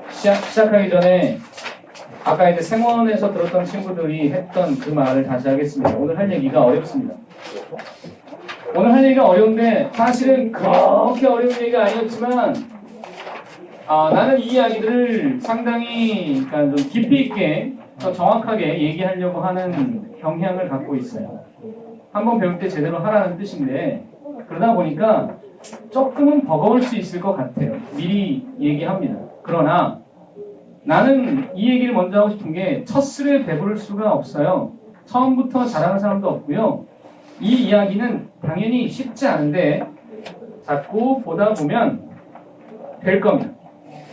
시작하기 전에 아까 이제 생원에서 들었던 친구들이 했던 그 말을 다시 하겠습니다. 오늘 할 얘기가 어렵습니다. 오늘 할 얘기가 어려운데 사실은 그렇게 어려운 얘기가 아니었지만 나는 이 이야기들을 상당히 좀 깊이 있게 더 정확하게 얘기하려고 하는 경향을 갖고 있어요. 한번 배울 때 제대로 하라는 뜻인데 그러다 보니까 조금은 버거울 수 있을 것 같아요. 미리 얘기합니다. 그러나 나는 이 얘기를 먼저 하고 싶은 게 첫술에 배부를 수가 없어요. 처음부터 잘하는 사람도 없고요. 이 이야기는 당연히 쉽지 않은데 자꾸 보다 보면 될 겁니다.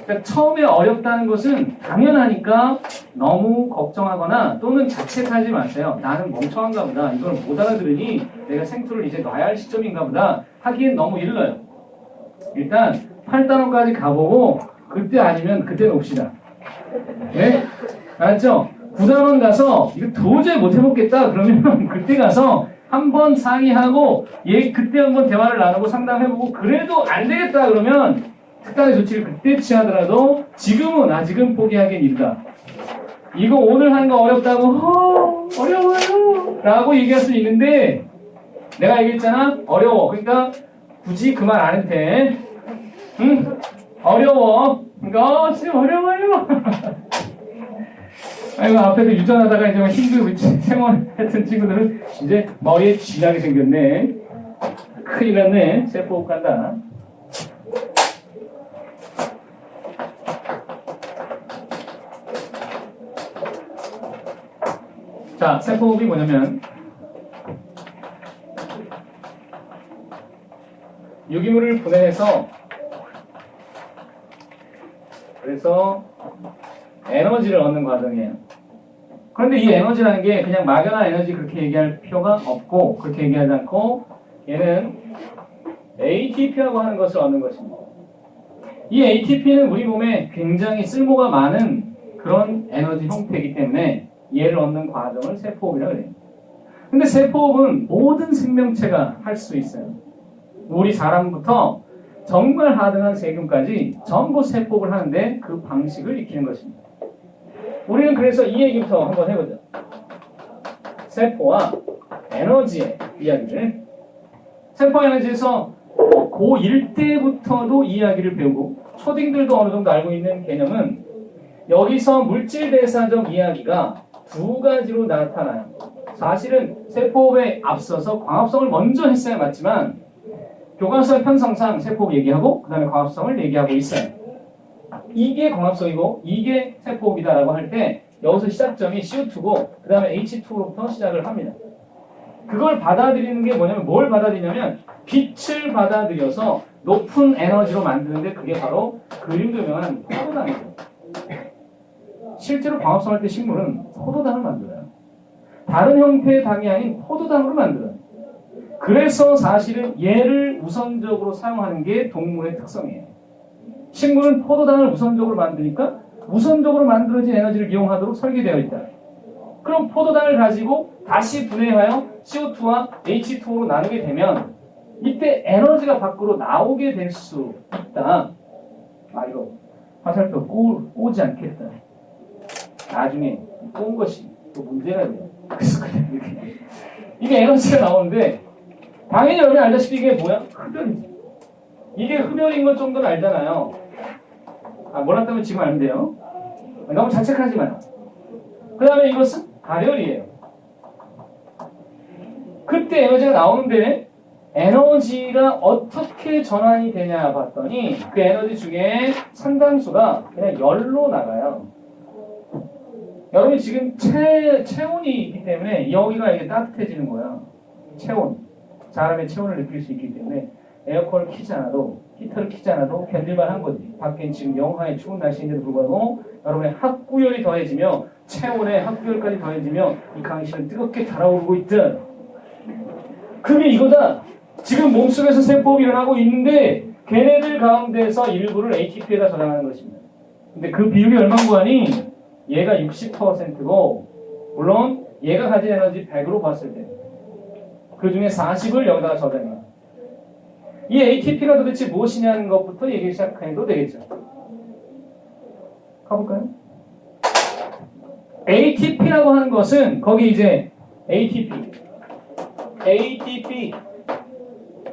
그러니까 처음에 어렵다는 것은 당연하니까 너무 걱정하거나 또는 자책하지 마세요. 나는 멍청한가 보다. 이걸 못 알아들으니 내가 생투를 이제 놔야 할 시점인가 보다. 하기엔 너무 일러요. 일단 8단원까지 가보고 그때 아니면 그때 놓읍시다. 네? 알았죠? 9단원 가서 이거 도저히 못 해먹겠다 그러면 그때 가서 한번 상의하고 그때 한번 대화를 나누고 상담해보고 그래도 안 되겠다 그러면 특단의 조치를 그때 취하더라도 지금은 아직은 포기하기엔 이르다. 이거 오늘 하는 거 어렵다고 어려워요 라고 얘기할 수 있는데 내가 얘기했잖아 어려워. 그러니까 굳이 그 말 안 해도 돼. 응? 어려워. 그러니까 지금 어려워요. 아이고 앞에서 유전하다가 이제 힘들고 생활했던 친구들은 이제 머리에 쥐나게 생겼네. 큰일 났네. 세포 간다. 자, 세포호흡이 뭐냐면 유기물을 분해해서 그래서 에너지를 얻는 과정이에요. 그런데 이 에너지라는 게 그냥 막연한 에너지 그렇게 얘기할 필요가 없고 그렇게 얘기하지 않고 얘는 ATP라고 하는 것을 얻는 것입니다. 이 ATP는 우리 몸에 굉장히 쓸모가 많은 그런 에너지 형태이기 때문에 얘를 얻는 과정을 세포호흡이라고 해요. 근데 세포호흡은 모든 생명체가 할 수 있어요. 우리 사람부터 정말 하등한 세균까지 전부 세포호흡을 하는데 그 방식을 익히는 것입니다. 우리는 그래서 이 얘기부터 한번 해보죠. 세포와 에너지의 이야기를 세포 에너지에서 고1 때부터도 이야기를 배우고 초딩들도 어느 정도 알고 있는 개념은 여기서 물질대사적 이야기가 두 가지로 나타나요. 사실은 세포호흡에 앞서서 광합성을 먼저 했어야 맞지만 교과서의 편성상 세포호흡 얘기하고 그 다음에 광합성을 얘기하고 있어요. 이게 광합성이고 이게 세포호흡이다라고 할 때 여기서 시작점이 CO2고 그 다음에 H2로부터 시작을 합니다. 그걸 받아들이는 게 뭐냐면 뭘 받아들이냐면 빛을 받아들여서 높은 에너지로 만드는데 그게 바로 그림도 유명한 포도당이죠. 실제로 광합성할 때 식물은 포도당을 만들어요. 다른 형태의 당이 아닌 포도당으로 만들어요. 그래서 사실은 얘를 우선적으로 사용하는 게 동물의 특성이에요. 식물은 포도당을 우선적으로 만드니까 우선적으로 만들어진 에너지를 이용하도록 설계되어 있다. 그럼 포도당을 가지고 다시 분해하여 CO2와 H2로 나누게 되면 이때 에너지가 밖으로 나오게 될 수 있다. 이거 화살표 꼬지 않겠다. 나중에 꼬은 것이 또 문제가 돼요. 그래서 그냥 이렇게 이게 에너지가 나오는데 당연히 여러분이 알다시피 이게 뭐야? 흡연이지. 이게 흡연인 것 정도는 알잖아요. 몰랐다면 지금 알면 돼요. 너무 자책하지 마요. 그 다음에 이것은 발열이에요. 그때 에너지가 나오는데 에너지가 어떻게 전환이 되냐 봤더니 그 에너지 중에 상당수가 그냥 열로 나가요. 여러분이 지금 체온이 있기 때문에 여기가 이게 따뜻해지는 거예요. 체온. 사람의 체온을 느낄 수 있기 때문에 에어컨을 키지 않아도 히터를 키지 않아도 견딜만 한 거지. 밖엔 지금 영하의 추운 날씨인데도 불구하고 여러분의 합구열이 더해지며 체온에 합구열까지 더해지며 이 강실은 뜨겁게 달아오르고 있다. 그게 이거다. 지금 몸속에서 세포호흡이 일어나고 있는데 걔네들 가운데서 일부를 ATP에다 저장하는 것입니다. 근데 그 비율이 얼마인 거 아니? 얘가 60%고 물론 얘가 가진 에너지 100으로 봤을 때 그 중에 40을 여기다가 저장해요. 이 ATP가 도대체 무엇이냐는 것부터 얘기 시작해도 되겠죠. 가볼까요? ATP라고 하는 것은 거기 이제 ATP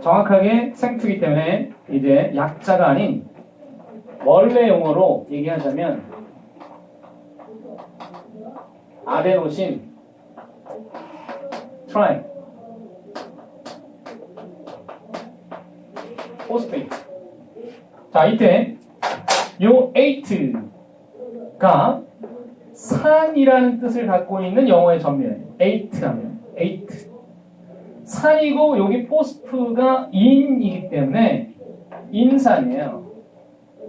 정확하게 생투기 때문에 이제 약자가 아닌 원래 용어로 얘기하자면 아데노신 트라이 포스페이트. 자, 이때 요 8가 산이라는 뜻을 갖고 있는 영어의 전면이에요. 8하면 8. 산이고 여기 포스프가 인이기 때문에 인산이에요.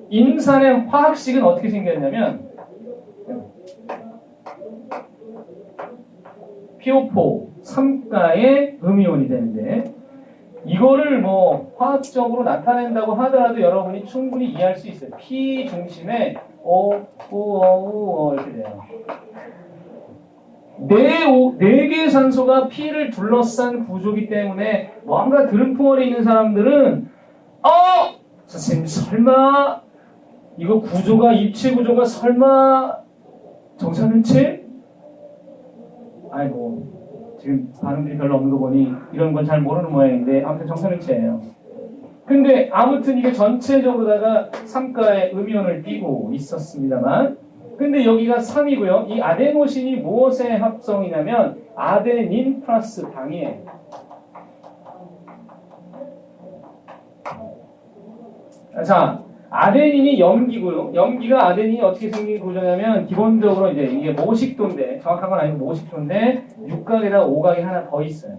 인산의 화학식은 어떻게 생겼냐면 PO4 3가의 음이온이 되는데 이거를 뭐 화학적으로 나타낸다고 하더라도 여러분이 충분히 이해할 수 있어요. P 중심에 O 이렇게 돼요. 네 개의 산소가 P를 둘러싼 구조이기 때문에 뭔가 드름풍어리 있는 사람들은 선생님 설마 이거 구조가 입체 구조가 설마 정사면체? 아이고 지금 반응들이 별로 없는 거 보니 이런 건 잘 모르는 모양인데 아무튼 정사면체예요. 근데 아무튼 이게 전체적으로다가 3가의 음이온을 띄고 있었습니다만 근데 여기가 3이고요. 이 아데노신이 무엇의 합성이냐면 아데닌 플러스 당이에요. 자, 아데닌이 염기고요. 염기가 아데닌이 어떻게 생긴 구조냐면 기본적으로 이제 이게 모식도인데 정확한 건 아니고 모식도인데 6각에다 5각이 하나 더 있어요.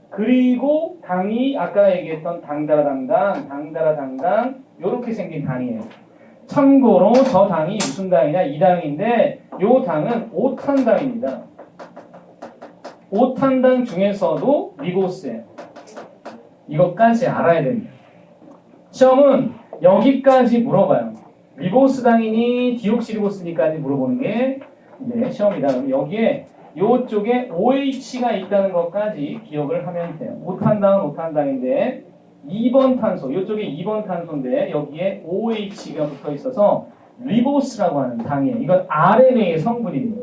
그리고 당이 아까 얘기했던 당다라당당 요렇게 생긴 당이에요. 참고로 저 당이 무슨 당이냐? 이 당인데 요 당은 5탄당입니다. 5탄당 중에서도 리보스예요. 이것까지 알아야 됩니다. 시험은 여기까지 물어봐요. 리보스당이니 디옥시리보스니까지 물어보는 게 이제 시험이다. 그럼 여기에 요쪽에 OH가 있다는 것까지 기억을 하면 돼요. 5탄당은 5탄당인데 2번 탄소, 요쪽에 2번 탄소인데 여기에 OH가 붙어 있어서 리보스라고 하는 당이에요. 이건 RNA의 성분입니다.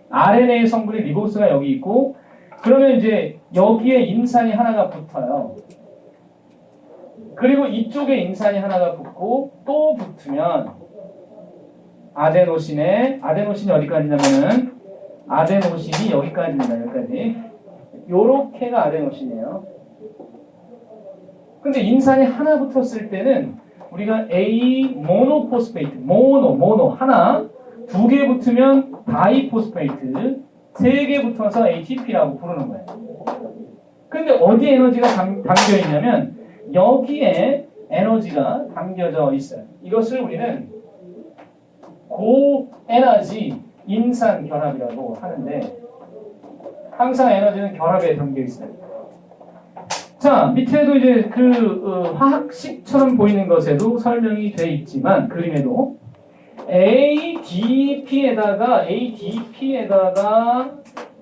RNA의 성분이 리보스가 여기 있고 그러면 이제 여기에 인산이 하나가 붙어요. 그리고 이쪽에 인산이 하나가 붙고 또 붙으면 아데노신이 어디까지냐면은 아데노신이 여기까지입니다. 여기까지. 요렇게가 아데노신이에요. 근데 인산이 하나 붙었을 때는 우리가 A 모노포스페이트, 모노 하나, 2개 붙으면 다이포스페이트, 3개 붙어서 ATP라고 부르는 거예요. 근데 어디에 에너지가 담겨 있냐면 여기에 에너지가 담겨져 있어요. 이것을 우리는 고에너지 인산 결합이라고 하는데 항상 에너지는 결합에 담겨 있어요. 자, 밑에도 이제 화학식처럼 보이는 것에도 설명이 돼 있지만 그림에도 ADP에다가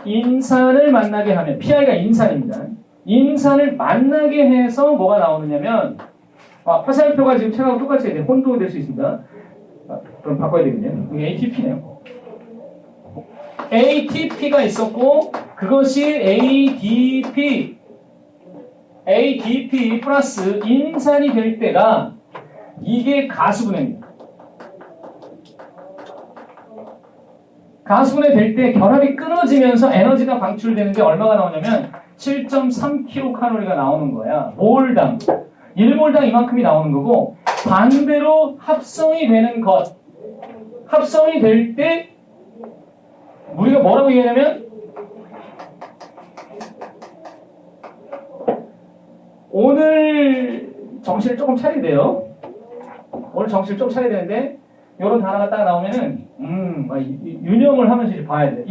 인산을 만나게 하면 PI가 인산입니다. 인산을 만나게 해서 뭐가 나오느냐면 화살표가 지금 책하고 똑같이 해야 돼요. 혼동이 될 수 있습니다. 그럼 바꿔야 되겠네요. 이게 ATP네요. ATP가 있었고 그것이 ADP 플러스 인산이 될 때가 이게 가수분해입니다. 가수분해 될 때 결합이 끊어지면서 에너지가 방출되는 게 얼마가 나오냐면 7.3kcal가 나오는 거야. 몰당. 1몰당 이만큼이 나오는 거고 반대로 합성이 되는 것. 합성이 될 때 우리가 뭐라고 얘기하냐면 오늘 정신을 조금 차려야 돼요. 오늘 정신을 좀 차려야 되는데 이런 단어가 딱 나오면은 유념을 하면서 이제 봐야 돼.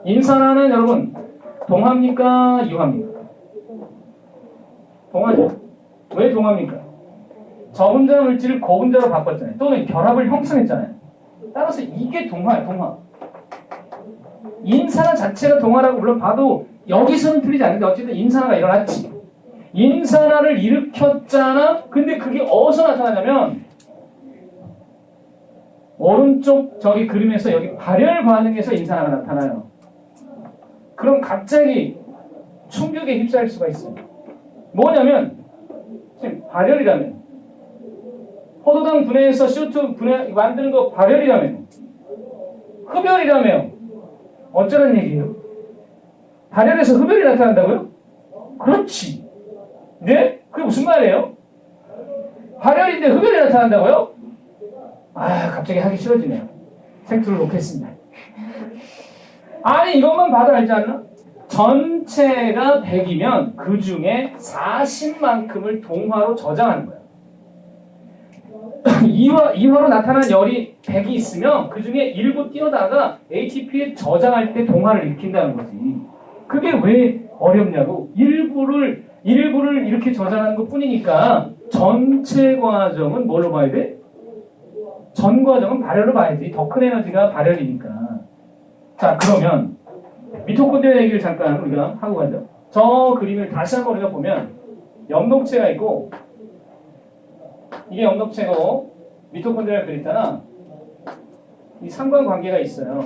인산화는 여러분 동합니까? 이합니까? 동하죠. 왜 동합니까? 저분자 물질을 고분자로 바꿨잖아요. 또는 결합을 형성했잖아요. 따라서 이게 동화예요. 동화. 인산화 자체가 동화라고 물론 봐도 여기서는 틀리지 않는데 어쨌든 인산화가 일어났지. 인산화를 일으켰잖아. 근데 그게 어디서 나타나냐면 오른쪽 저기 그림에서 여기 발열 반응에서 인산화가 나타나요. 그럼 갑자기 충격에 휩싸일 수가 있어요. 뭐냐면 지금 발열이라면 포도당 분해해서 CO2 분해 만드는 거 발열이라면 흡열이라며 어쩌란 얘기예요? 발열에서 흡열이 나타난다고요? 그렇지. 네? 그게 무슨 말이에요? 발열인데 흡열이 나타난다고요? 아, 갑자기 하기 싫어지네요. 생투를 놓겠습니다. 아니, 이것만 봐도 알지 않나? 전체가 100이면 그 중에 40만큼을 동화로 저장하는 거예요. 이화로 나타난 열이 100이 있으면 그 중에 일부 띄어다가 ATP에 저장할 때 동화를 일으킨다는 거지. 그게 왜 어렵냐고. 일부를 이렇게 저장하는 것 뿐이니까 전체 과정은 뭘로 봐야 돼? 전 과정은 발열로 봐야지. 더 큰 에너지가 발열이니까. 자, 그러면 미토콘드리아 얘기를 잠깐 우리가 하고 가죠. 저 그림을 다시 한번 우리가 보면 염록체가 있고 이게 염록체고 미토콘드리아 그랬잖아. 이 상관관계가 있어요.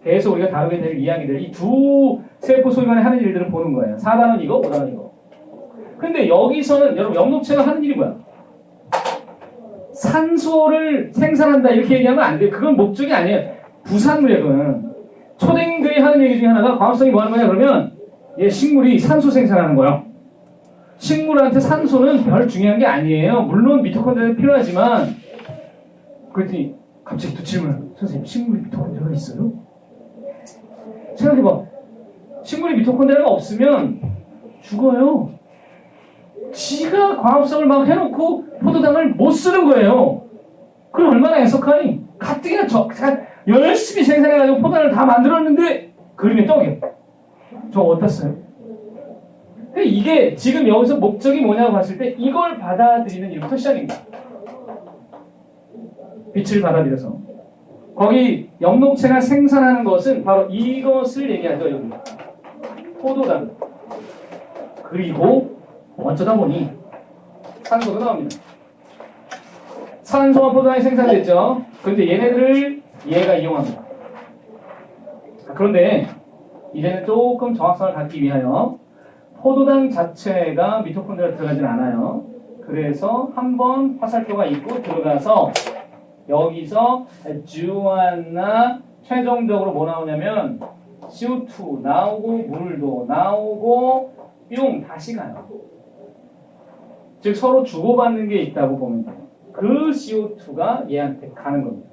계속 우리가 다루게 될 이야기들, 이 두 세포 소위간에 하는 일들을 보는 거예요. 4단원 이거, 5단원 이거. 근데 여기서는 여러분 염록체가 하는 일이 뭐야? 산소를 생산한다 이렇게 얘기하면 안 돼요. 그건 목적이 아니에요. 부산물이에요. 그건. 초딩들이 하는 얘기 중에 하나가 과학성이 뭐 하는 거냐 그러면 식물이 산소 생산하는 거예요. 식물한테 산소는 별 중요한 게 아니에요. 물론 미토콘드리아는 필요하지만 그랬더니 갑자기 또 질문을 선생님 식물이 미토콘드리아가 있어요? 생각해봐. 식물이 미토콘드리아가 없으면 죽어요. 지가 광합성을 막 해놓고 포도당을 못 쓰는 거예요. 그럼 얼마나 애석하니? 가뜩이나 열심히 생산해가지고 포도당을 다 만들었는데 그림에 떡이에요. 저거 어디다 써요? 이게 지금 여기서 목적이 뭐냐고 봤을 때 이걸 받아들이는 일부터 시작입니다. 빛을 받아들여서 거기 염록체가 생산하는 것은 바로 이것을 얘기하죠. 여기 포도당. 그리고 어쩌다 보니 산소도 나옵니다. 산소와 포도당이 생산됐죠. 그런데 얘네들을 얘가 이용합니다. 그런데 이제는 조금 정확성을 갖기 위하여 포도당 자체가 미토콘드리아에 들어가진 않아요. 그래서 한번 화살표가 있고 들어가서 여기서 주안나 최종적으로 뭐 나오냐면 CO2 나오고 물도 나오고 뿅 다시 가요. 즉 서로 주고받는 게 있다고 보면 돼요. 그 CO2가 얘한테 가는 겁니다.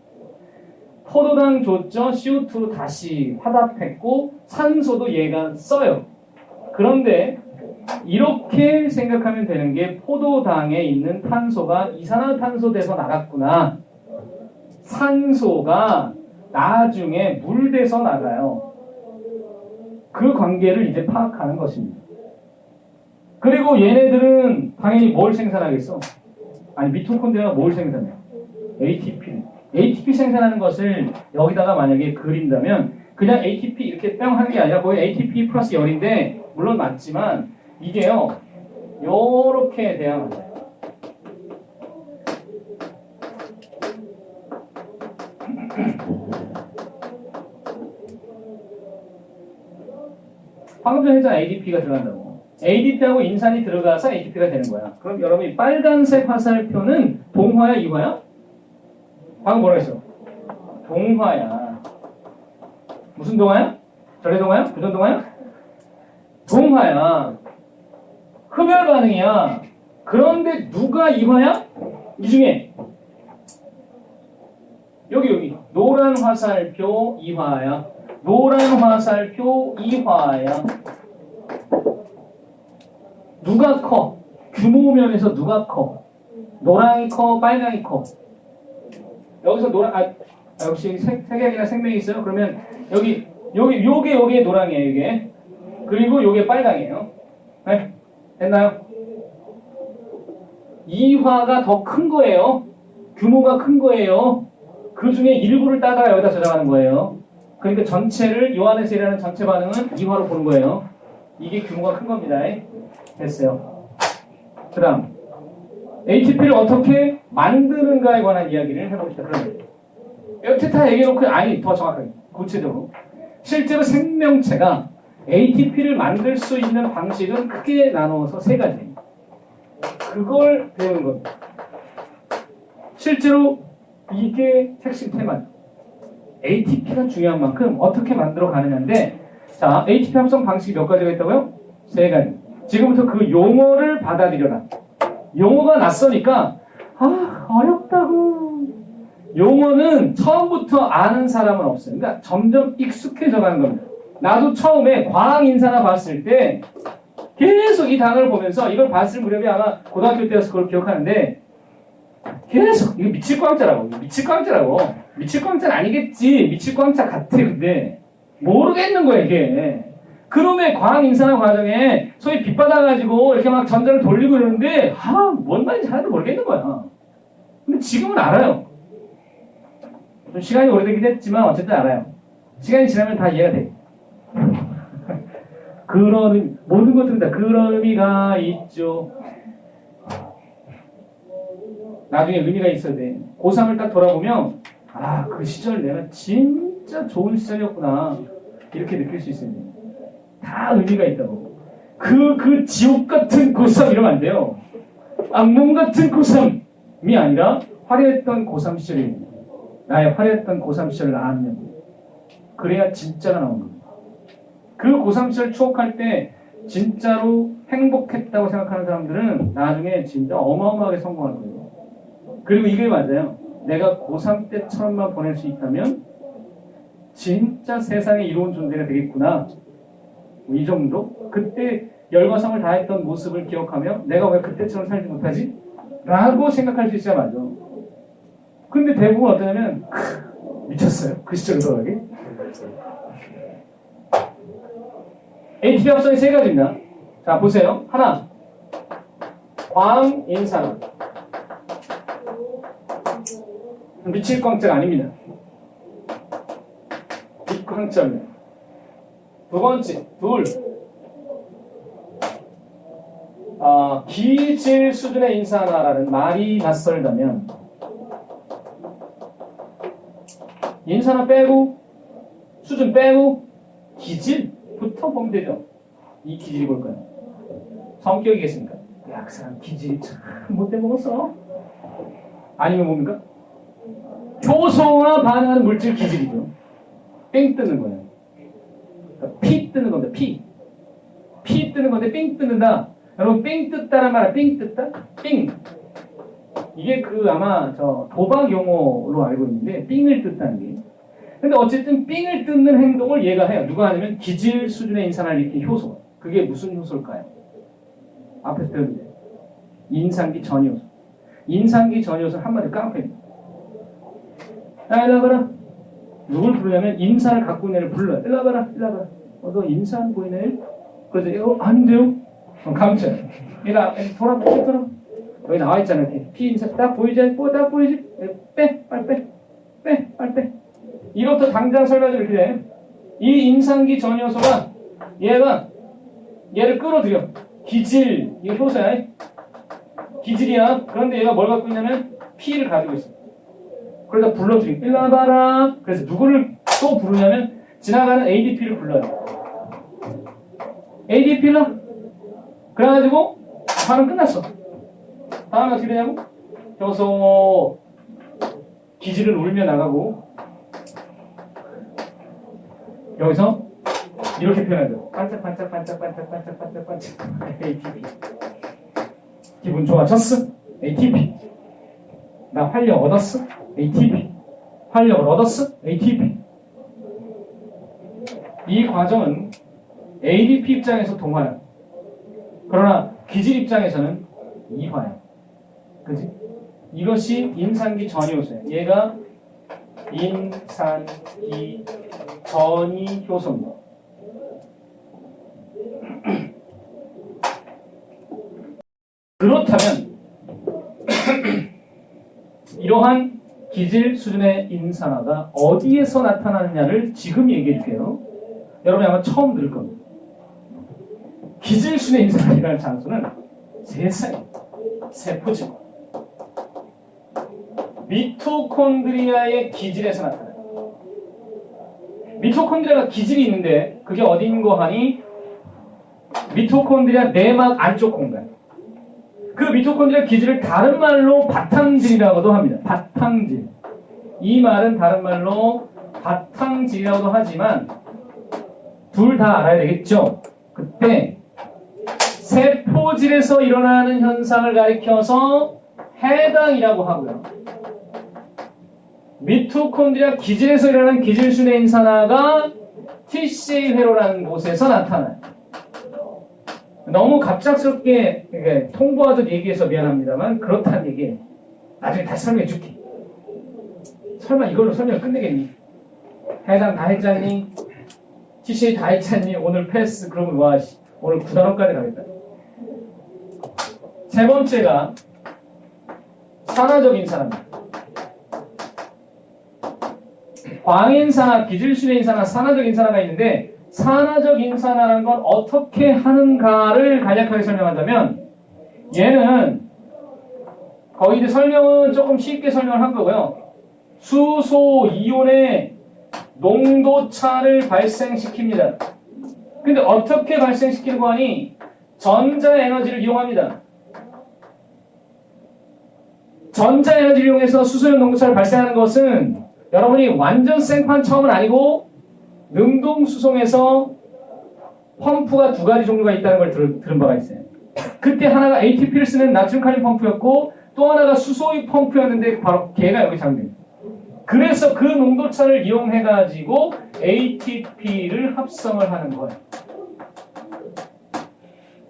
포도당 줬죠. CO2로 다시 화답했고 산소도 얘가 써요. 그런데 이렇게 생각하면 되는 게 포도당에 있는 탄소가 이산화탄소 돼서 나갔구나. 산소가 나중에 물 돼서 나가요. 그 관계를 이제 파악하는 것입니다. 그리고 얘네들은 당연히 뭘 생산하겠어? 아니 미토콘드리아가 뭘 생산해요? ATP. ATP 생산하는 것을 여기다가 만약에 그린다면 그냥 ATP 이렇게 뿅 하는 게 아니라 거의 ATP 플러스 열인데 물론 맞지만 이게요 요렇게 돼야 맞아요. 방금 전에 했잖아. ADP가 들어간다고. ADP하고 인산이 들어가서 ATP가 되는 거야. 그럼 여러분 이 빨간색 화살표는 동화야 이화야? 방금 뭐라 했어? 동화야. 무슨 동화야? 절의 동화야? 부전 동화야? 동화야. 흡열 반응이야. 그런데 누가 이화야? 이 중에 여기 노란 화살표 이화야. 노란 화살표 이화야. 누가 커? 규모 면에서 누가 커? 노랑이 커? 빨강이 커? 여기서 역시 색약이나 생명이 있어요? 그러면 요게 노랑이에요, 이게. 그리고 요게 빨강이에요. 네? 됐나요? 이화가 더 큰 거예요. 규모가 큰 거예요. 그 중에 일부를 따다가 여기다 저장하는 거예요. 그러니까 전체를 요 안에서 일하는 전체 반응은 이화로 보는 거예요. 이게 규모가 큰 겁니다. 됐어요. 그 다음 ATP를 어떻게 만드는가에 관한 이야기를 해봅시다. 그러면 여태 다 얘기해놓고 아니 더 정확하게 구체적으로 실제로 생명체가 ATP를 만들 수 있는 방식은 크게 나누어서 세 가지. 그걸 배우는 겁니다. 실제로 이게 핵심 테마죠. ATP가 중요한 만큼 어떻게 만들어 가느냐인데, 자, ATP 합성 방식이 몇 가지가 있다고요? 세 가지. 지금부터 그 용어를 받아들여라. 용어가 낯서니까 어렵다고. 용어는 처음부터 아는 사람은 없어요. 그러니까 점점 익숙해져 가는 겁니다. 나도 처음에 과학인사나 봤을 때 계속 이 단어를 보면서 이걸 봤을 무렵에 아마 고등학교 때여서 그걸 기억하는데 계속 이거 미칠광자라고. 미칠광자는 아니겠지. 미칠광자 같아. 근데 모르겠는 거야 이게. 그놈의 과학인사나 과정에 소위 빗받아가지고 이렇게 막 전자를 돌리고 이러는데 뭔 말인지 하나도 모르겠는 거야. 근데 지금은 알아요. 좀 시간이 오래되긴 했지만 어쨌든 알아요. 시간이 지나면 다 이해가 돼. 그런 모든 것들은 다 그런 의미가 있죠. 나중에 의미가 있어야 돼. 고3을 딱 돌아보면 그 시절 내가 진짜 좋은 시절이었구나 이렇게 느낄 수 있어요. 다 의미가 있다고. 그 지옥 같은 고3 이러면 안 돼요. 악몽 같은 고3이 아니라 화려했던 고3 시절입니다. 나의 화려했던 고3 시절을 아는. 그래야 진짜가 나오는 겁니다. 그 고3 시절 추억할 때 진짜로 행복했다고 생각하는 사람들은 나중에 진짜 어마어마하게 성공할 거예요. 그리고 이게 맞아요. 내가 고3 때처럼만 보낼 수 있다면 진짜 세상에 이로운 존재가 되겠구나. 이 정도? 그때 열과성을 다했던 모습을 기억하며 내가 왜 그때처럼 살지 못하지? 라고 생각할 수 있어야 맞아. 근데 대부분 어떠냐면 미쳤어요. 그 시절로 돌아가기. ATP 합성이 세 가지입니다. 자, 보세요. 하나, 광인산화. 미칠광자가 아닙니다. 빛광자입니다. 두 번째, 기질 수준의 인산화라는 말이 낯설다면 인산화 빼고 수준 빼고 기질부터 보면 되죠. 이 기질이 뭘까요? 성격이겠습니까? 야, 그 사람 기질이 참 못돼 먹었어. 아니면 뭡니까? 효소와 반응하는 물질 기질이죠. 뺑 뜨는 거예요. 그러니까 피 뜨는 건데 피 뜨는 건데 삥 뜨는다. 여러분 삥 뜯다란 말은 삥 뜯다? 삥. 이게 아마 도박 용어로 알고 있는데 삥을 뜯다는 게. 근데 어쨌든 삥을 뜯는 행동을 얘가 해요. 누가 하냐면 기질 수준의 인산화를 일으킨 효소. 그게 무슨 효소일까요? 앞에서 배웠는데 인산기 전이효소. 인산기 전이효소는 한마디로 깡패입니다. 일로 와봐라. 누굴 부르냐면 인산을 갖고 있는 애를 불러요. 일로 와봐라. 너 인산 보이네? 그래서 아닌데요? 감춰요. 얘가 돌아. 여기 나와 있잖아. 이렇게 피 인산 딱 보이지? 딱 보이지? 빨리 빼. 이것도 당장 설명을 이렇게 돼. 이 인산기 전이효소가 얘를 끌어들여. 기질, 이거 효소야. 기질이야. 그런데 얘가 뭘 갖고 있냐면 피를 가지고 있어. 그래서 불러들이고 일로 와봐라. 그래서 누구를 또 부르냐면 지나가는 ADP를 불러요. ADP를 그래가지고 반응 끝났어. 다음에 어떻게 되냐고? 효소 기질을 울며 나가고 여기서 이렇게 표현하죠. 반짝반짝 ATP. 기분 좋아졌어? ATP. 나 활력 얻었어? ATP. 활력을 얻었어? ATP. 이 과정은 ADP 입장에서 동화야. 그러나 기질 입장에서는 이화야. 그지? 이것이 인산기 전이효소야. 얘가 인산기 전이효소입니다. 그렇다면 이러한 기질 수준의 인산화가 어디에서 나타나느냐를 지금 얘기해 줄게요. 여러분이 아마 처음 들을 겁니다. 기질순의 인산화가 일어나는 장소는 세상에 세포질 미토콘드리아의 기질에서 나타나요. 미토콘드리아가 기질이 있는데 그게 어딘고 하니 미토콘드리아 내막 안쪽 공간. 그 미토콘드리아 기질을 다른 말로 바탕질이라고도 합니다. 바탕질. 이 말은 다른 말로 바탕질이라고도 하지만 둘 다 알아야 되겠죠. 그때 세포질에서 일어나는 현상을 가리켜서 해당이라고 하고요. 미토콘드리아 기질에서 일어나는 기질순의 인산화가 TCA 회로라는 곳에서 나타나요. 너무 갑작스럽게 통보하듯 얘기해서 미안합니다만 그렇다는 얘기예요. 나중에 다시 설명해 줄게. 설마 이걸로 설명을 끝내겠니? 해당 다 했잖니? TCA 다 했잖니? 오늘 패스 그러면 와 오늘 9단원까지 가겠다. 세 번째가 산화적 인산화입니다. 광인산화, 기질순의 인산화, 산화적 인산화가 있는데 산화적 인산화라는 건 어떻게 하는가를 간략하게 설명한다면 얘는 거의 이제 설명은 조금 쉽게 설명을 한 거고요. 수소 이온의 농도차를 발생시킵니다. 근데 어떻게 발생시키는 하니 전자에너지를 이용합니다. 전자에너지를 이용해서 수소이온 농도차를 발생하는 것은 여러분이 완전 생판 처음은 아니고 능동수송에서 펌프가 두 가지 종류가 있다는 걸 들은 바가 있어요. 그때 하나가 ATP를 쓰는 나트륨 칼륨 펌프였고 또 하나가 수소유 펌프였는데 바로 걔가 여기 작용됩니다. 그래서 그 농도차를 이용해가지고 ATP를 합성을 하는 거예요.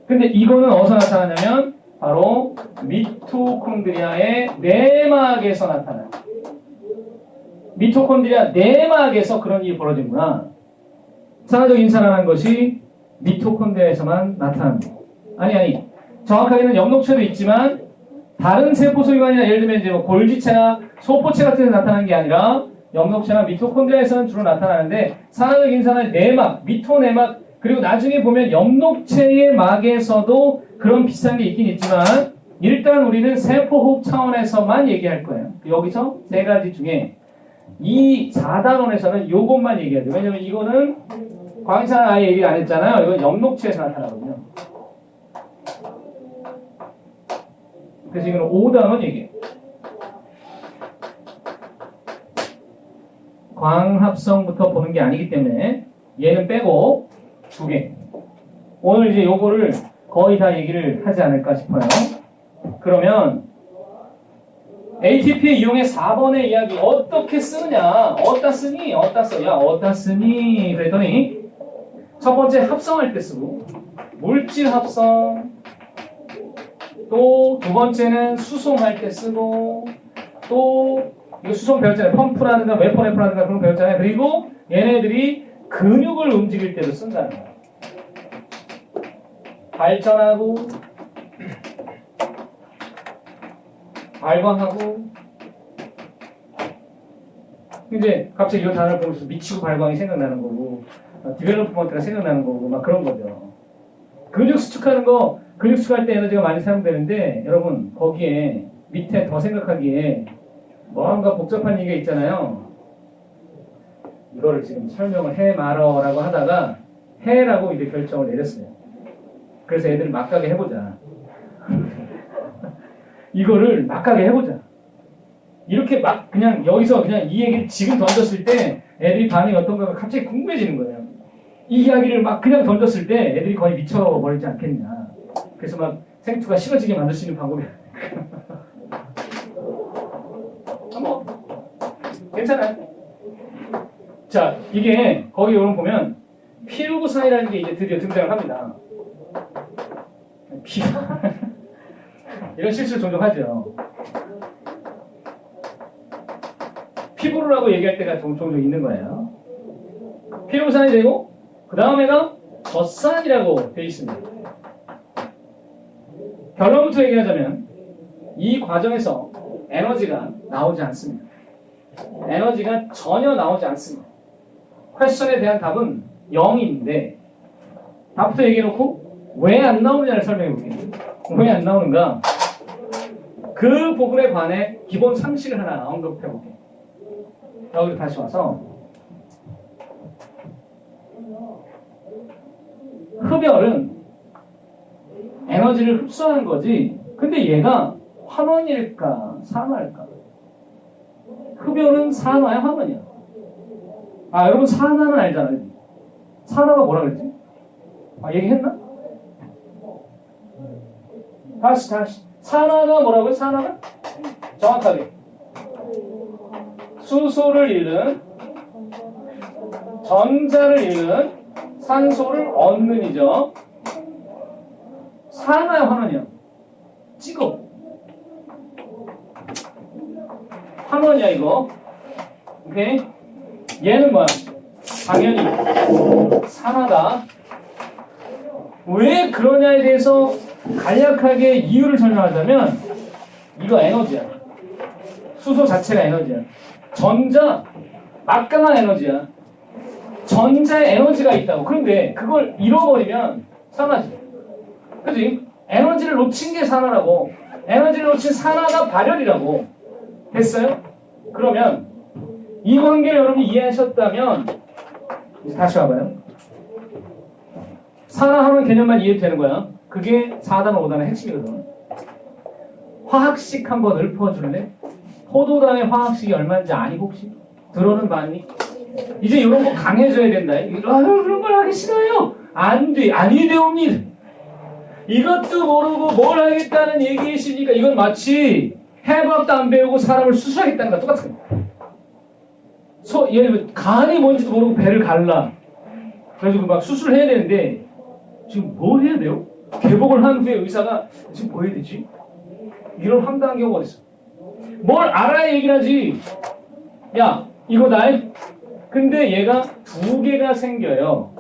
근데 이거는 어디서 나타나냐면 바로 미토콘드리아의 내막에서 나타나요. 미토콘드리아 내막에서 그런 일이 벌어지는구나. 산화적 인산화라는 것이 미토콘드리아에서만 나타납니다. 아니 정확하게는 엽록체도 있지만 다른 세포소기관이나 예를 들면 이제 뭐 골지체나 소포체 같은 데 나타나는 게 아니라 엽록체나 미토콘드리아에서는 주로 나타나는데 산화적 인산화의 내막, 미토내막 그리고 나중에 보면 엽록체의 막에서도 그런 비슷한 게 있긴 있지만 일단 우리는 세포호흡 차원에서만 얘기할 거예요. 여기서 세 가지 중에 이 4단원에서는 요것만 얘기해야 돼요. 왜냐면 이거는 광산화 아예 얘기 안 했잖아요. 이건 엽록체에서 나타나거든요. 그래서 이거는 5단원 얘기해요. 광합성부터 보는 게 아니기 때문에 얘는 빼고 2개. 오늘 이제 요거를 거의 다 얘기를 하지 않을까 싶어요. 그러면 ATP 이용의 4번의 이야기 어떻게 쓰느냐? 어디다 쓰니? 어디다 써? 야 어디다 쓰니? 그랬더니 첫 번째 합성할 때 쓰고 물질 합성 또 두 번째는 수송할 때 쓰고 또 이거 수송 배웠잖아요. 펌프라든가 웨퍼네프라든가 그런 거 배웠잖아요. 그리고 얘네들이 근육을 움직일 때도 쓴다는 거예요. 발전하고 발광하고 이제 갑자기 이 단어를 보면서 미치고 발광이 생각나는 거고 디벨로프먼트가 생각나는 거고 막 그런 거죠. 근육 수축하는 거 근육 수축할 때 에너지가 많이 사용되는데 여러분 거기에 밑에 더 생각하기에 뭔가 복잡한 얘기가 있잖아요. 이거를 지금 설명을 해 말어라고 하다가 해라고 이제 결정을 내렸어요. 그래서 애들을 막가게 해보자. 이거를 막가게 해보자. 이렇게 막 그냥 여기서 그냥 이 얘기를 지금 던졌을 때 애들이 반응이 어떤가 갑자기 궁금해지는 거예요. 이 이야기를 막 그냥 던졌을 때 애들이 거의 미쳐버리지 않겠냐. 그래서 막 생투가 싫어지게 만들 수 있는 방법이 뭐 괜찮아요. 자 이게 거기 여러분 보면 피루부산이라는 게 이제 드디어 등장을 합니다. 이런 실수를 종종 하죠. 피부루라고 얘기할 때가 종종 있는 거예요. 피루부산이 되고 그 다음에가 젖산이라고 되어 있습니다. 결론부터 얘기하자면 이 과정에서 에너지가 나오지 않습니다. 에너지가 전혀 나오지 않습니다. 퀘스천에 대한 답은 0인데 답부터 얘기해놓고 왜 안 나오느냐를 설명해 볼게요. 왜 안 나오는가? 그 부분에 관해 기본 상식을 하나 언급해 볼게요. 여기로 다시 와서 흡열은 에너지를 흡수하는 거지. 근데 얘가 환원일까 산화일까? 흡열은 산화야 환원이야? 아 여러분 산화는 알잖아요. 산화가 뭐라 그랬지? 아 얘기했나? 다시 산화가 뭐라고요? 산화가? 정확하게 수소를 잃는 전자를 잃는 산소를 얻는 이죠. 산화야 환원이야? 찍어. 환원이야 이거. 오케이? 얘는 뭐야? 당연히 산화다. 왜 그러냐에 대해서 간략하게 이유를 설명하자면 이거 에너지야. 수소 자체가 에너지야. 전자 막강한 에너지야. 전자에 에너지가 있다고. 그런데 그걸 잃어버리면 산화지. 그지? 에너지를 놓친 게 산화라고. 에너지를 놓친 산화가 발열이라고. 됐어요? 그러면 이 관계를 여러분이 이해하셨다면 이제 다시 와봐요. 산화하는 개념만 이해되는 거야. 그게 4단원 5단의 핵심이거든. 화학식 한번 읊어줄래? 포도당의 화학식이 얼마인지 아니 혹시? 들어는 봤니? 이제 이런 거 강해져야 된다. 아유 그런 걸 하기 싫어요. 안 돼. 아니 되옵니다. 이것도 모르고 뭘 하겠다는 얘기이시니까 이건 마치 해밥도 안 배우고 사람을 수술하겠다는 거랑 똑같은 거야. 예를 들면 간이 뭔지도 모르고 배를 갈라. 그래가지고 막 수술을 해야 되는데 지금 뭐 해야 돼요? 개복을 한 후에 의사가 지금 뭐 해야 되지? 이런 황당한 경우가 어딨어. 뭘 알아야 얘기를 하지. 야 이거 나의 근데 얘가 두 개가 생겨요.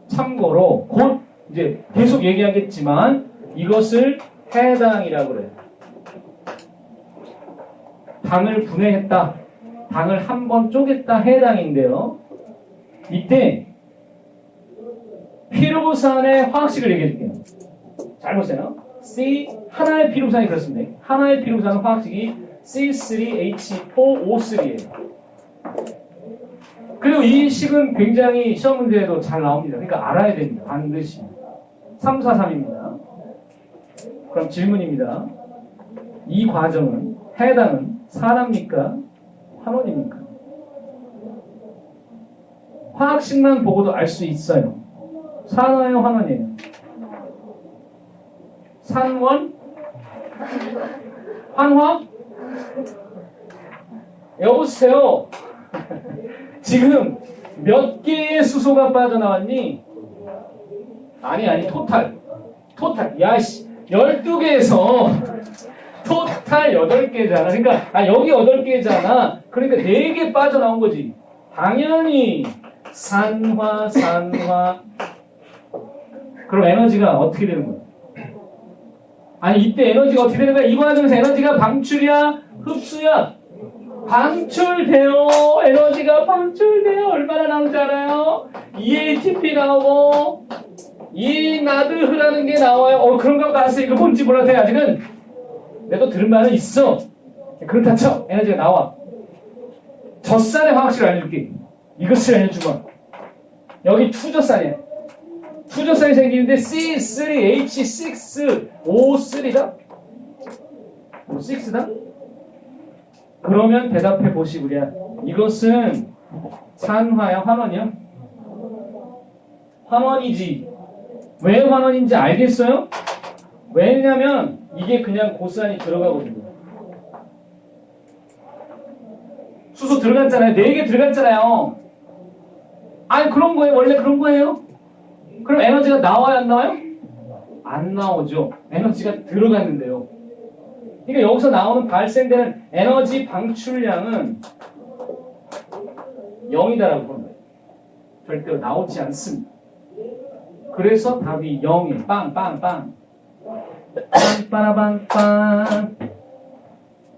참고로 곧 이제 계속 얘기하겠지만 이것을 해당이라고 그래요. 당을 분해했다. 당을 한 번 쪼갰다 해당인데요. 이때 피루부산의 화학식을 얘기해 줄게요. 잘 보세요. 하나의 피루부산이 그렇습니다. 하나의 피루부산은 화학식이 C3H4O3예요. 그리고 이 식은 굉장히 시험 문제에도 잘 나옵니다. 그러니까 알아야 됩니다. 반드시. 343입니다. 그럼 질문입니다. 이 과정은 해당은 산화입니까? 환원입니까? 화학식만 보고도 알 수 있어요. 산화예요, 환원이에요? 산원? 환화? 여보세요? 지금 몇 개의 수소가 빠져나왔니? 아니, 토탈. 야씨, 12개에서 토탈 8개잖아. 그러니까, 여기 8개잖아. 그러니까 4개 빠져나온 거지. 당연히, 산화. 그럼 에너지가 어떻게 되는 거야? 아니, 이때 에너지가 어떻게 되는 거야? 이 과정에서 에너지가 방출이야? 흡수야? 방출돼요. 에너지가 방출돼요. 얼마나 나오는지 알아요? EATP 나오고 이 나드흐라는 게 나와요. 그런가 보다 알았어. 이거 뭔지 몰라도 아직은 내가 들은 바는 있어. 그렇다 쳐. 에너지가 나와. 젖산의 화학식을 알려줄게. 이것을 알려주마. 여기 투젖산이야. 투젖산이 생기는데 C3H6O3다? 6다? 그러면 대답해 보시구려. 이것은 산화야, 환원이야? 환원이지. 왜 환원인지 알겠어요? 왜냐면 이게 그냥 고스란히 들어가거든요. 수소 들어갔잖아요. 4개 들어갔잖아요. 아니 그런 거예요. 원래 그런 거예요. 그럼 에너지가 나와요, 안 나와요? 안 나오죠. 에너지가 들어갔는데요. 그러니까 여기서 나오는 발생되는 에너지 방출량은 0이다라고 보는 거예요. 절대로 나오지 않습니다. 그래서 답이 0이에요. 빵빵빵. 빵빠라빵빵.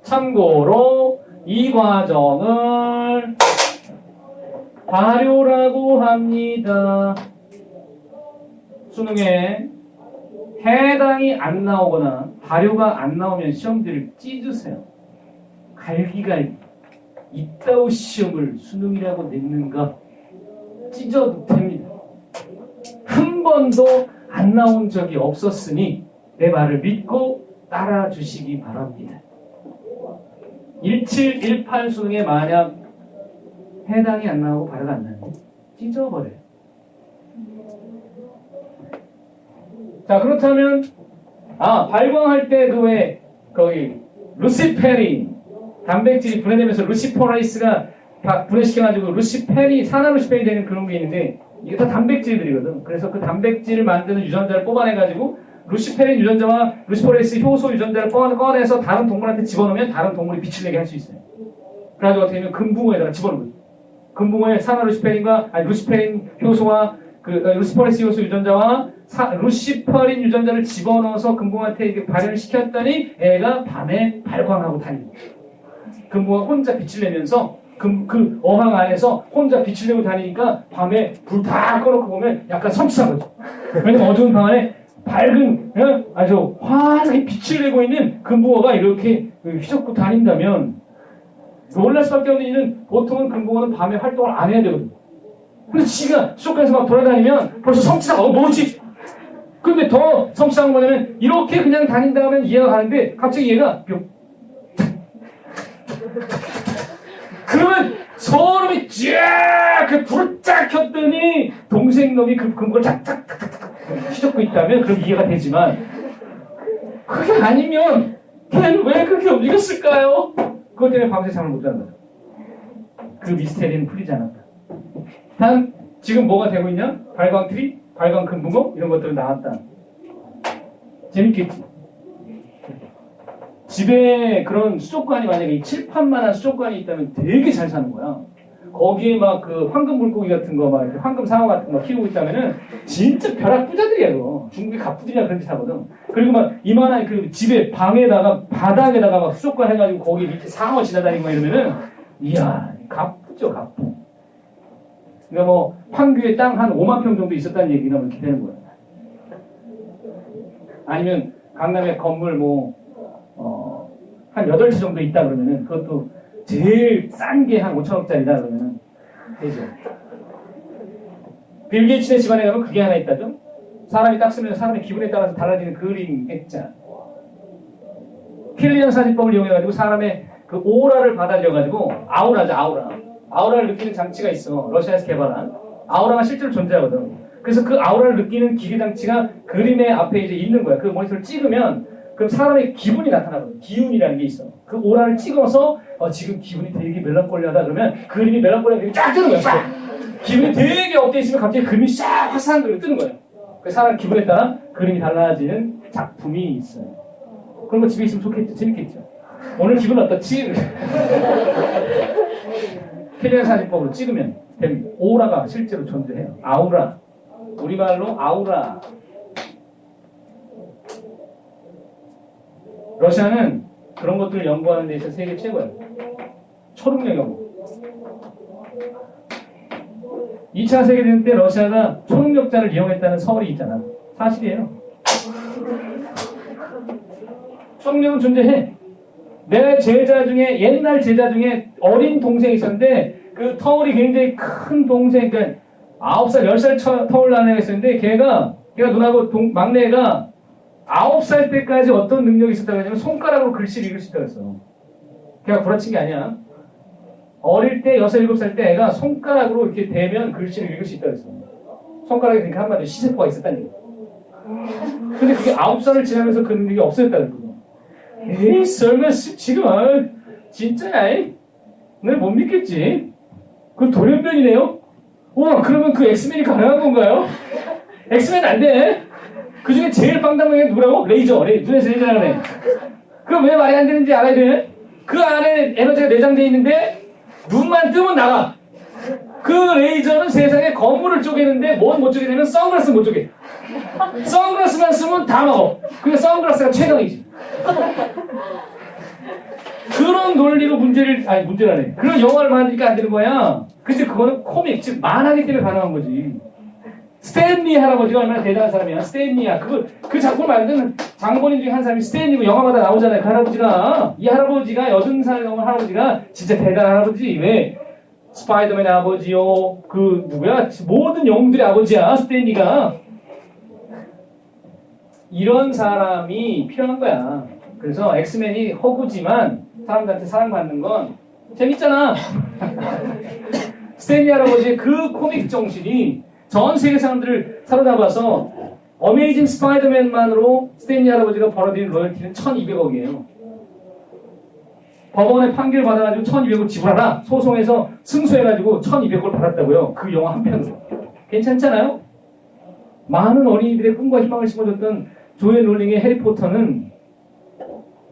참고로 이 과정을 발효라고 합니다. 수능에 해당이 안 나오거나 발효가 안 나오면 시험지를 찢으세요. 갈기갈기. 이따위 시험을 수능이라고 냈는가? 찢어도 됩니다. 한 번도 안 나온 적이 없었으니 내 말을 믿고 따라주시기 바랍니다. 17, 18 수능에 만약 해당이 안 나오고 발효가 안 나면 찢어버려요. 자, 그렇다면 발광할 때 그 왜 거기 루시페린 단백질이 분해되면서 루시퍼라이스가 분해시켜가지고 루시페린 산화루시페린이 되는 그런 게 있는데 이게 다 단백질들이거든. 그래서 그 단백질을 만드는 유전자를 뽑아내가지고 루시페린 유전자와 루시퍼레이스 효소 유전자를 꺼내서 다른 동물한테 집어넣으면 다른 동물이 빛을 내게 할 수 있어요. 그래가지고 어떻게 보면 금붕어에다가 집어넣는 거예요. 금붕어에 산화루시페린과 루시페린 효소와 그 루시퍼레이스 효소 유전자와 루시퍼린 유전자를 집어넣어서 금붕어한테 이렇게 발현을 시켰더니 애가 밤에 발광하고 다니는 거예요. 금붕어가 혼자 빛을 내면서 그 어항 안에서 혼자 빛을 내고 다니니까 밤에 불 다 꺼놓고 보면 약간 섬찟한 거죠. 왜냐면 어두운 방 안에 밝은 아주 환하게 빛을 내고 있는 금붕어가 이렇게 휘젓고 다닌다면 놀랄 수밖에 없는 이유는 보통은 금붕어는 밤에 활동을 안 해야 되거든요. 근데 지가 수족관에서 막 돌아다니면 벌써 섬찟하고 뭐지? 근데 더 섬찟한 건 뭐냐면 이렇게 그냥 다닌다면 이해가 가는데 갑자기 얘가 뿅 그러면 소름이 쫙 불을 쫙 켰더니 동생 놈이 그 금고를 탁탁탁탁 휘젓고 있다면 그럼 이해가 되지만 그게 아니면 걔는 왜 그렇게 움직였을까요? 그것 때문에 밤새 잠을 못 자는 거죠. 그 미스테리는 풀리지 않았다. 단 지금 뭐가 되고 있냐? 발광트리, 발광금붕어 이런 것들은 나왔다. 재밌겠지? 집에 그런 수족관이 만약에 칠판만한 수족관이 있다면 되게 잘 사는 거야. 거기에 막 그 황금 물고기 같은 거, 막 이렇게 황금 상어 같은 거 키우고 있다면은 진짜 벼락 부자들이야, 그거. 중국의 갑부들이야 그런 짓 하거든. 그리고 막 이만한 그 집에 방에다가 바닥에다가 막 수족관 해가지고 거기 밑에 상어 지나다니고 막 이러면은 이야, 갑부죠, 갑부. 그러니까 뭐 판교에 땅 한 5만 평 정도 있었다는 얘기나 뭐 이렇게 되는 거야. 아니면 강남에 건물 한 8채 정도 있다 그러면은 그것도 제일 싼 게 한 5천억짜리다 그러면은 되죠. 빌 게이츠네 집안에 가면 그게 하나 있다죠. 사람이 딱 쓰면 사람의 기분에 따라서 달라지는 그림 액자. 킬리언 사진법을 이용해가지고 사람의 그 오라를 받아들여가지고 아우라죠, 아우라. 아우라를 느끼는 장치가 있어. 러시아에서 개발한. 아우라가 실제로 존재하거든. 그래서 그 아우라를 느끼는 기계 장치가 그림의 앞에 이제 있는 거야. 그 모니터를 찍으면 그럼 사람의 기분이 나타나거든. 기운이라는 게 있어. 그 오라를 찍어서 지금 기분이 되게 멜랑콜리하다 그러면 그림이 멜랑콜리하게 쫙 뜨는 거야. 쫙. 기분이 되게 업돼 있으면 갑자기 그림이 쫙 화사한 그림이 뜨는 거예요. 그 사람 기분에 따라 그림이 달라지는 작품이 있어요. 그런 거 집에 있으면 좋겠죠. 재밌겠죠. 오늘 기분 어떻지? 킬리언 사진법으로 찍으면 됩니다. 오라가 실제로 존재해요. 아우라. 우리말로 아우라. 러시아는 그런 것들을 연구하는 데 있어서 세계 최고예요. 초능력 연구. 2차 세계대전 때 러시아가 초능력자를 이용했다는 서울이 있잖아. 사실이에요. 초능력은 존재해. 내 제자 중에 옛날 제자 중에 어린 동생이 있었는데 그 터울이 굉장히 큰 동생, 그러니까 9살, 10살 터울 나는 애가 있었는데 걔가 누나고 막내가 9살 때까지 어떤 능력이 있었다고 하냐면 손가락으로 글씨를 읽을 수 있다고 했어. 걔가 구라친 게 아니야. 어릴 때 6, 7살 때 애가 손가락으로 이렇게 대면 글씨를 읽을 수 있다고 했어. 손가락에 그러니까 한마디로 시세포가 있었다는 얘기. 근데 그게 9살을 지나면서 그 능력이 없어졌다는 거야. 에이 설마 지금 진짜야? 날 못 믿겠지? 그건 돌연변이네요? 우와 그러면 그 엑스맨이 가능한 건가요? 엑스맨 안 돼. 그 중에 제일 빵당한 게 누구라고? 레이저. 눈에서 레이저라고 해. 그럼 왜 말이 안 되는지 알아야 돼. 그 안에 에너지가 내장되어 있는데 눈만 뜨면 나가. 그 레이저는 세상에 건물을 쪼개는데 뭘 못 쪼개냐면 선글라스 못 쪼개. 선글라스만 쓰면 다 먹어. 그게 선글라스가 최강이지. 그런 논리로 문제라네. 그런 영화를 만드니까 안 되는 거야. 근데 그거는 코믹, 즉 만화기 때문에 가능한 거지. 스탠리 할아버지가 얼마나 대단한 사람이야. 스탠리야. 그 작품을 만든 장본인 중에 한 사람이 스탠리고 영화마다 나오잖아요. 그 할아버지가. 이 할아버지가 80살 넘은 할아버지가 진짜 대단한 할아버지. 왜? 스파이더맨의 아버지요. 누구야? 모든 영웅들의 아버지야. 스탠리가. 이런 사람이 필요한 거야. 그래서 엑스맨이 허구지만 사람들한테 사랑받는 건 재밌잖아. 스탠리 할아버지의 그 코믹 정신이 전 세계 사람들을 사로잡아서 어메이징 스파이더맨만으로 스탠리 할아버지가 벌어들인 로열티는 1200억이에요. 법원에 판결 받아가지고 1200억 지불하라. 소송해서 승소해가지고 1200억을 받았다고요. 그 영화 한 편으로. 괜찮잖아요? 많은 어린이들의 꿈과 희망을 심어줬던 조엘 롤링의 해리포터는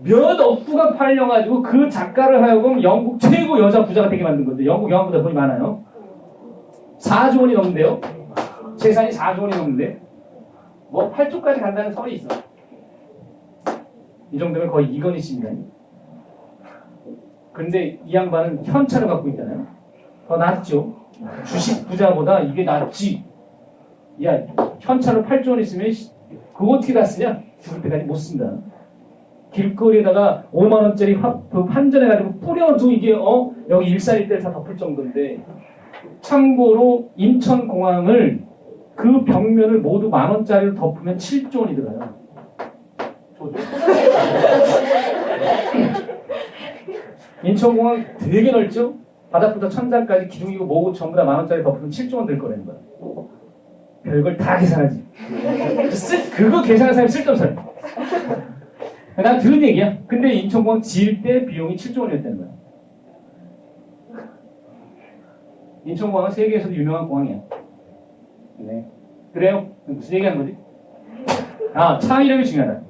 몇 억부가 팔려가지고 그 작가를 하여금 영국 최고 여자 부자가 되게 만든 건데, 영국 영화보다 돈이 많아요. 4조 원이 넘는데요. 재산이 4조 원이 넘는데 뭐 8조까지 간다는 설이 있어. 이 정도면 거의 이건희 씨입니다. 근데 이 양반은 현찰을 갖고 있잖아요. 더 낫죠. 주식 부자보다 이게 낫지. 야, 현찰로 8조 원 있으면 그거 어떻게 다 쓰냐? 죽을 때까지 못 쓴다. 길거리에다가 5만 원짜리 환전해가지고 뿌려도 이게 여기 일산일대를 다 덮을 정도인데, 참고로 인천공항을 그 벽면을 모두 10,000원짜리로 덮으면 7조 원이 들어요. 인천공항 되게 넓죠? 바닥부터 천장까지 기둥이고 뭐고 전부 다 10,000원짜리 덮으면 7조 원 들 거라는 거야. 별걸 다 계산하지. 그거 계산하는 사람이 쓸데없는 사람. 난 들은 얘기야. 근데 인천공항 지을 때 비용이 7조 원이었다는 거야. 인천공항은 세계에서도 유명한 공항이야. 네. 그래요? 무슨 얘기하는 거지? 창의력이 중요하다.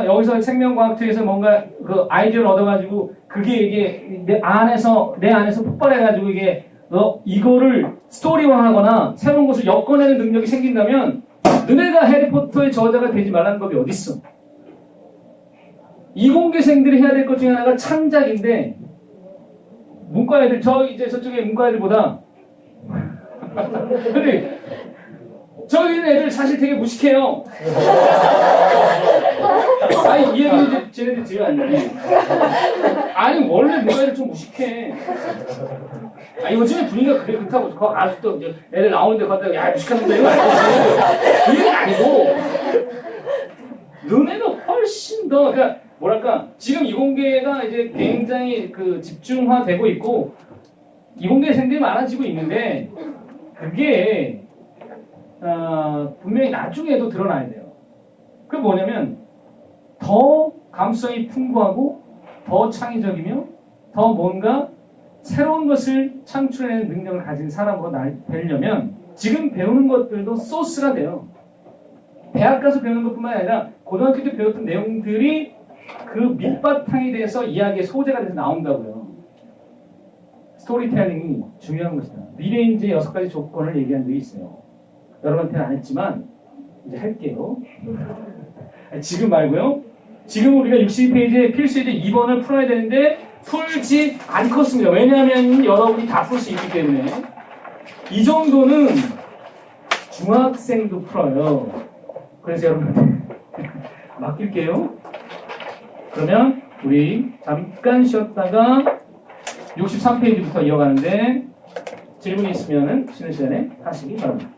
여기서 생명과학투에서 뭔가 그 아이디어를 얻어가지고 이게 내 안에서 폭발해가지고 이거를 스토리화하거나 새로운 것을 엮어내는 능력이 생긴다면 너네가 해리포터의 저자가 되지 말라는 법이 어딨어? 이공계생들이 해야 될 것 중에 하나가 창작인데, 문과애들, 저쪽에 문과애들보다 근데 저기 있는 애들 사실 되게 무식해요. 아니, 이 얘기는 쟤네들 들어왔는데, 아니 원래 문과애들 좀 무식해. 요즘에 분위기가 그렇다고 그거 아직도 애들 나오는데 갔다가 야 무식한 놈들 이거 아니지. 그 얘기는 아니고 너네가 훨씬 더, 그러니까 뭐랄까, 지금 이공계가 이제 굉장히 집중화되고 있고 이공계생들이 많아지고 있는데, 그게 분명히 나중에도 드러나야 돼요. 그게 뭐냐면 더 감수성이 풍부하고 더 창의적이며 더 뭔가 새로운 것을 창출해내는 능력을 가진 사람으로 되려면 지금 배우는 것들도 소스가 돼요. 대학 가서 배우는 것뿐만 아니라 고등학교 때 배웠던 내용들이 그 밑바탕이 돼서 이야기의 소재가 돼서 나온다고요. 스토리텔링이 중요한 것이다. 미래인지의 6가지 조건을 얘기한 적이 있어요. 여러분한테는 안 했지만 이제 할게요. 지금 말고요. 지금 우리가 62페이지에 필수예제 2번을 풀어야 되는데 풀지 않겠습니다. 왜냐하면 여러분이 다 풀 수 있기 때문에. 이 정도는 중학생도 풀어요. 그래서 여러분한테 맡길게요. 그러면 우리 잠깐 쉬었다가 63페이지부터 이어가는데 질문이 있으면 쉬는 시간에 하시기 바랍니다.